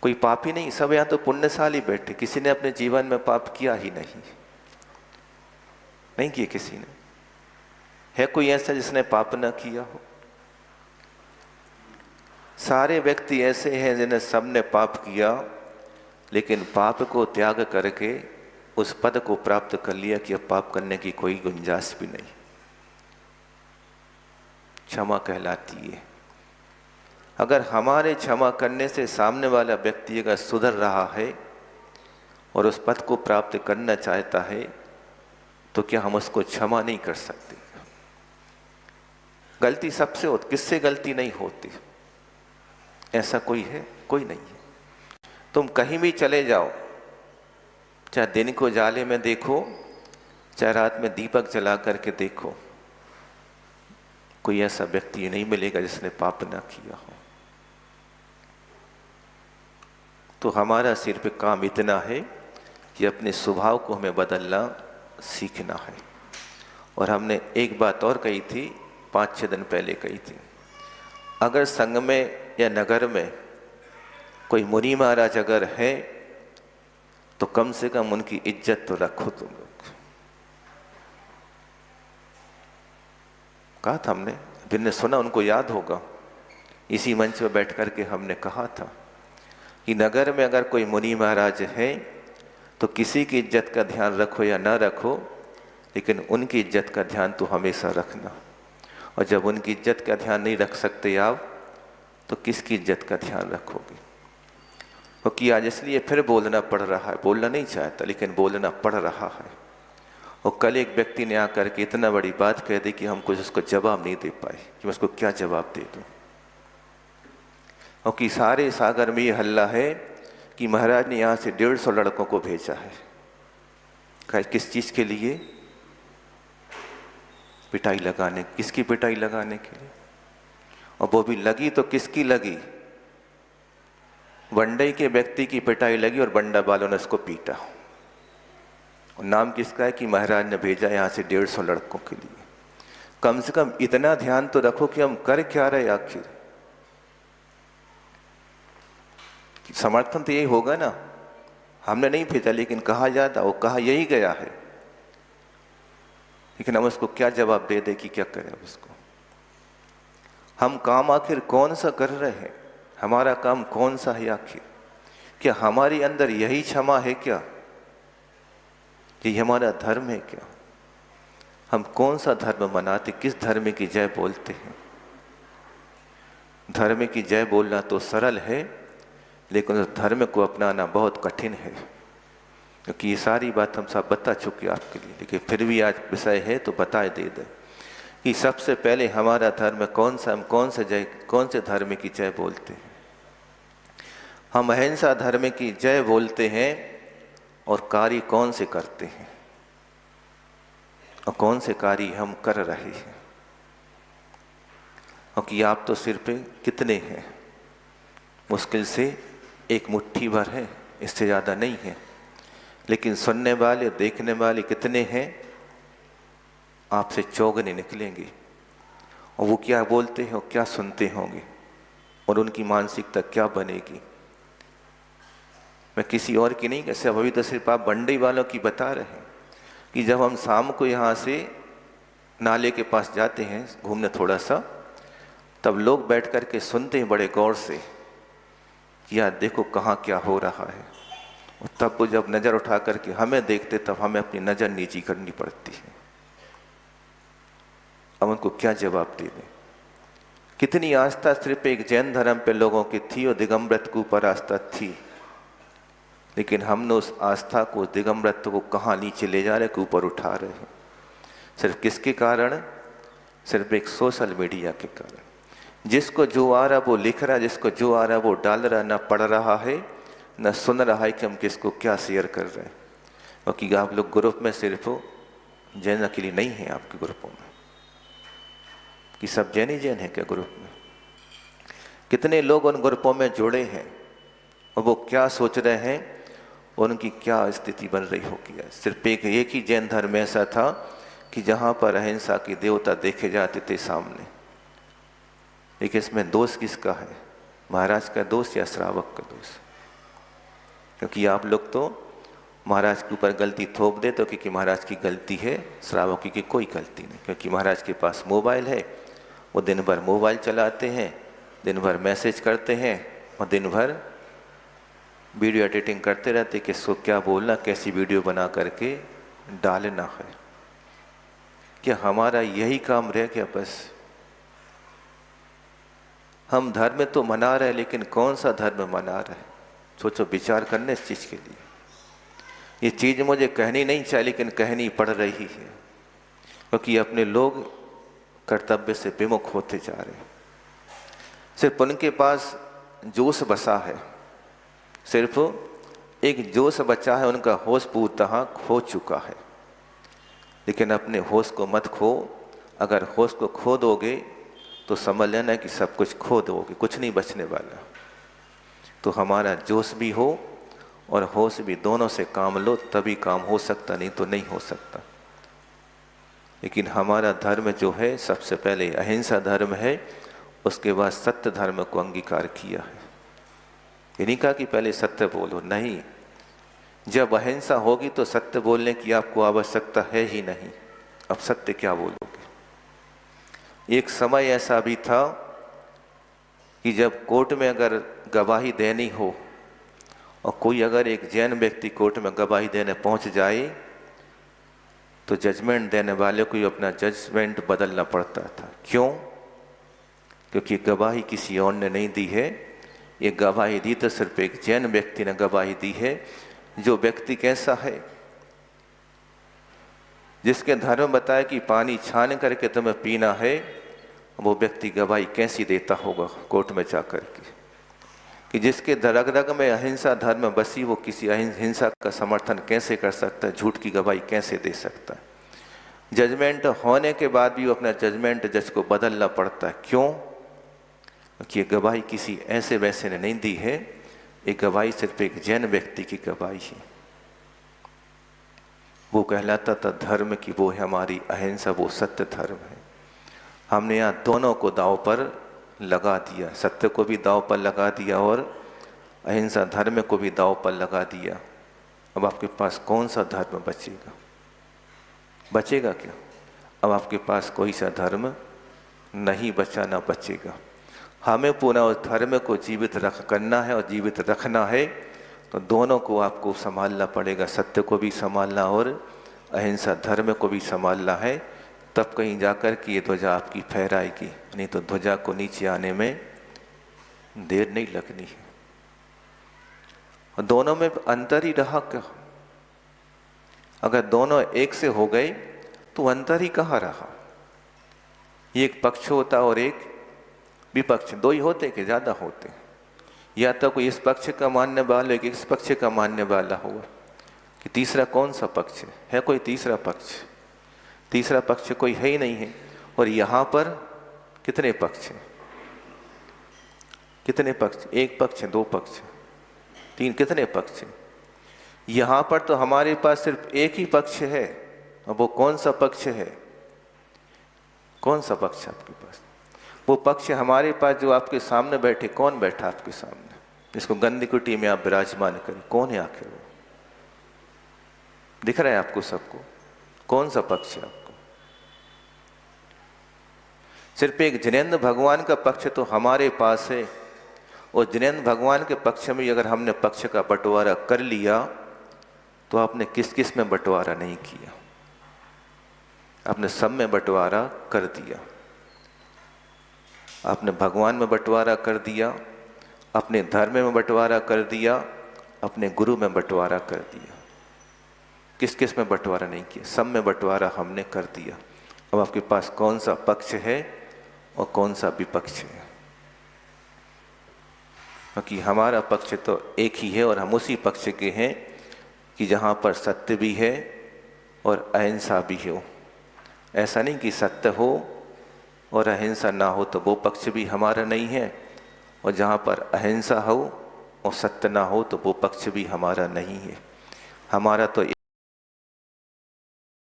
कोई पाप ही नहीं, सब यहाँ तो पुण्यशाली बैठे, किसी ने अपने जीवन में पाप किया ही नहीं किया किसी ने। है कोई ऐसा जिसने पाप ना किया हो? सारे व्यक्ति ऐसे हैं जिन्हें सबने पाप किया, लेकिन पाप को त्याग करके उस पद को प्राप्त कर लिया कि अब पाप करने की कोई गुंजाइश भी नहीं। क्षमा कहलाती है। अगर हमारे क्षमा करने से सामने वाला व्यक्ति अगर सुधर रहा है और उस पद को प्राप्त करना चाहता है, तो क्या हम उसको क्षमा नहीं कर सकते? गलती सबसे होती, किससे गलती नहीं होती? ऐसा कोई है? कोई नहीं है। तुम कहीं भी चले जाओ, चाहे दिन को जाले में देखो, चाहे रात में दीपक जला करके देखो, कोई ऐसा व्यक्ति नहीं मिलेगा जिसने पाप ना किया हो। तो हमारा सिर्फ काम इतना है कि अपने स्वभाव को हमें बदलना सीखना है। और हमने एक बात और कही थी, 5-6 दिन पहले कही थी, अगर संघ में या नगर में कोई मुनि महाराज अगर है तो कम से कम उनकी इज्जत तो रखो तुम लोग। कहा था हमने, जिनने सुना उनको याद होगा, इसी मंच पर बैठ करके हमने कहा था कि नगर में अगर कोई मुनि महाराज है तो किसी की इज्जत का ध्यान रखो या ना रखो, लेकिन उनकी इज्जत का ध्यान तो हमेशा रखना। और जब उनकी इज्जत का ध्यान नहीं रख सकते आप, तो किसकी इज्जत का ध्यान रखोगे? क्योंकि आज इसलिए फिर बोलना पड़ रहा है, बोलना नहीं चाहता लेकिन बोलना पड़ रहा है। और कल एक व्यक्ति ने आकर के इतना बड़ी बात कह दी कि हम कुछ उसको जवाब नहीं दे पाए कि मैं उसको क्या जवाब दे दूं। क्योंकि सारे सागर में ये हल्ला है कि महाराज ने यहाँ से 150 लड़कों को भेजा है। कहा किस चीज़ के लिए? पिटाई लगाने। किसकी पिटाई लगाने के लिए? और वो भी लगी तो किसकी लगी? वंडई के व्यक्ति की पिटाई लगी और बंडा वालों ने उसको पीटा। और नाम किसका है कि महाराज ने भेजा यहाँ से 150 लड़कों के लिए। कम से कम इतना ध्यान तो रखो कि हम कर क्या रहे आखिर। समर्थन तो यही होगा ना, हमने नहीं भेजा लेकिन कहा जाता, वो कहा यही गया है, लेकिन हम उसको क्या जवाब दे दे कि क्या करें उसको। हम काम आखिर कौन सा कर रहे हैं? हमारा काम कौन सा है आखिर? क्या हमारे अंदर यही क्षमा है क्या? यही हमारा धर्म है क्या? हम कौन सा धर्म मनाते, किस धर्म की जय बोलते हैं? धर्म की जय बोलना तो सरल है, लेकिन उस धर्म को अपनाना बहुत कठिन है। क्योंकि ये सारी बात हम सब बता चुके आपके लिए, लेकिन फिर भी आज विषय है तो बताए दे दें कि सबसे पहले हमारा धर्म कौन सा, हम कौन से धर्म की जय बोलते हैं? हम अहिंसा धर्म की जय बोलते हैं और कार्य कौन से करते हैं और कौन से कार्य हम कर रहे हैं? क्योंकि आप तो सिर पे कितने हैं? मुश्किल से एक मुट्ठी भर है, इससे ज़्यादा नहीं है। लेकिन सुनने वाले, देखने वाले कितने हैं? आपसे चौगुने निकलेंगे। और वो क्या बोलते हैं और क्या सुनते होंगे और उनकी मानसिकता क्या बनेगी? मैं किसी और की नहीं, कैसे अभी तो सिर्फ आप बंडई वालों की बता रहे हैं कि जब हम शाम को यहाँ से नाले के पास जाते हैं घूमने थोड़ा सा, तब लोग बैठ कर के सुनते हैं बड़े गौर से कि यार देखो कहाँ क्या हो रहा है। और तब वो जब नज़र उठा करके हमें देखते तब हमें अपनी नज़र नीची करनी पड़ती है। अब उनको क्या जवाब दे दें? कितनी आस्था सिर्फ एक जैन धर्म पे लोगों की थी और दिगंबरत्व के ऊपर आस्था थी, लेकिन हमने उस आस्था को, दिगंबरत्व को कहाँ नीचे ले जा रहे, के ऊपर उठा रहे हैं। सिर्फ किसके कारण? सिर्फ एक सोशल मीडिया के कारण। जिसको जो आ रहा वो लिख रहा, जिसको जो आ रहा वो डाल रहा, ना पढ़ रहा है न सुन रहा है कि हम किसको क्या शेयर कर रहे हैं। क्योंकि आप लोग ग्रुप में सिर्फ जैन अकेले नहीं हैं आपके ग्रुपों में, कि सब जैन ही जैन है क्या ग्रुप में? कितने लोग उन ग्रुपों में जुड़े हैं और वो क्या सोच रहे हैं और उनकी क्या स्थिति बन रही होगी। सिर्फ एक ही जैन धर्म ऐसा था कि जहाँ पर अहिंसा के देवता देखे जाते थे सामने। लेकिन इसमें दोष किसका है? महाराज का दोष या श्रावक का दोष? क्योंकि आप लोग तो महाराज के ऊपर गलती थोप देते हो क्योंकि महाराज की गलती है, श्रावकों की कोई गलती नहीं। क्योंकि महाराज के पास मोबाइल है, वो दिन भर मोबाइल चलाते हैं, दिन भर मैसेज करते हैं और दिन भर वीडियो एडिटिंग करते रहते कि किसको क्या बोलना, कैसी वीडियो बना करके डालना है। क्या हमारा यही काम रह गया? बस हम धर्म तो मना रहे, लेकिन कौन सा धर्म मना रहे? सोचो, विचार करने इस चीज़ के लिए। ये चीज़ मुझे कहनी नहीं चाहिए, लेकिन कहनी पड़ रही है, क्योंकि अपने लोग कर्तव्य से विमुख होते जा रहे हैं। सिर्फ उनके पास जोश बसा है, सिर्फ एक जोश बचा है, उनका होश पूर्णतः खो चुका है। लेकिन अपने होश को मत खो। अगर होश को खो दोगे तो समझ लेना कि सब कुछ खो दोगे, कुछ नहीं बचने वाला। तो हमारा जोश भी हो और होश भी, दोनों से काम लो, तभी काम हो सकता, नहीं तो नहीं हो सकता। लेकिन हमारा धर्म जो है, सबसे पहले अहिंसा धर्म है, उसके बाद सत्य धर्म को अंगीकार किया है। ये नहीं कहा कि पहले सत्य बोलो, नहीं। जब अहिंसा होगी तो सत्य बोलने की आपको आवश्यकता है ही नहीं। अब सत्य क्या बोलोगे? एक समय ऐसा भी था कि जब कोर्ट में अगर गवाही देनी हो और कोई अगर एक जैन व्यक्ति कोर्ट में गवाही देने पहुंच जाए तो जजमेंट देने वाले को अपना जजमेंट बदलना पड़ता था। क्यों? क्योंकि गवाही किसी और ने नहीं दी है। ये गवाही दी तो सिर्फ एक जैन व्यक्ति ने गवाही दी है। जो व्यक्ति कैसा है, जिसके धर्म बताया कि पानी छान करके तुम्हें पीना है, वो व्यक्ति गवाही कैसी देता होगा कोर्ट में जाकर के? कि जिसके रग रग में अहिंसा धर्म बसी, वो किसी अहिंसा का समर्थन कैसे कर सकता है? झूठ की गवाही कैसे दे सकता है? जजमेंट होने के बाद भी वो अपना जजमेंट जज को बदलना पड़ता है। क्यों? क्योंकि ये गवाही किसी ऐसे वैसे ने नहीं दी है। ये गवाही सिर्फ एक जैन व्यक्ति की गवाही है। वो कहलाता था धर्म की, वो है हमारी अहिंसा, वो सत्य धर्म है। हमने यहाँ दोनों को दांव पर लगा दिया, सत्य को भी दांव पर लगा दिया और अहिंसा धर्म को भी दांव पर लगा दिया। अब आपके पास कौन सा धर्म बचेगा? बचेगा क्या? अब आपके पास कोई सा धर्म नहीं बचा, ना बचेगा। हमें पूरा उस धर्म को जीवित करना है और जीवित रखना है, तो दोनों को आपको संभालना पड़ेगा। सत्य को भी संभालना और अहिंसा धर्म को भी संभालना है। तब कहीं जाकर कि ये ध्वजा आपकी फहराएगी, नहीं तो ध्वजा को नीचे आने में देर नहीं लगनी है। और दोनों में अंतर ही रहा क्या? अगर दोनों एक से हो गए तो अंतर ही कहाँ रहा? एक पक्ष होता और एक विपक्ष, दो ही होते कि ज़्यादा होते? या तो कोई इस पक्ष का मानने वाला, एक इस पक्ष का मानने वाला होगा, कि तीसरा कौन सा पक्ष है? कोई तीसरा पक्ष? तीसरा पक्ष कोई है ही नहीं है। और यहाँ पर कितने पक्ष हैं? कितने पक्ष? एक पक्ष है, दो पक्ष, तीन, कितने पक्ष हैं? यहाँ पर तो हमारे पास सिर्फ एक ही पक्ष है। और वो कौन सा पक्ष है? कौन सा पक्ष है आपके पास? वो पक्ष हमारे पास जो आपके सामने बैठे। कौन बैठा आपके सामने, जिसको गंदी कुटी में आप विराजमान करें? कौन है आखिर वो? दिख रहा है आपको सबको? कौन सा पक्ष है आपको? सिर्फ एक जिनेंद्र भगवान का पक्ष तो हमारे पास है। और जिनेंद्र भगवान के पक्ष में अगर हमने पक्ष का बंटवारा कर लिया तो आपने किस किस में बंटवारा नहीं किया? आपने सब में बंटवारा कर दिया। आपने भगवान में बंटवारा कर दिया, अपने धर्म में बंटवारा कर दिया, अपने गुरु में बंटवारा कर दिया। किस किस में बंटवारा नहीं किया? सब में बंटवारा हमने कर दिया। अब आपके पास कौन सा पक्ष है और कौन सा विपक्ष है? क्योंकि हमारा पक्ष तो एक ही है और हम उसी पक्ष के हैं कि जहाँ पर सत्य भी है और अहिंसा भी हो। ऐसा नहीं कि सत्य हो और अहिंसा ना हो तो वो पक्ष भी हमारा नहीं है, और जहाँ पर अहिंसा हो और सत्य ना हो तो वो पक्ष भी हमारा नहीं है। हमारा तो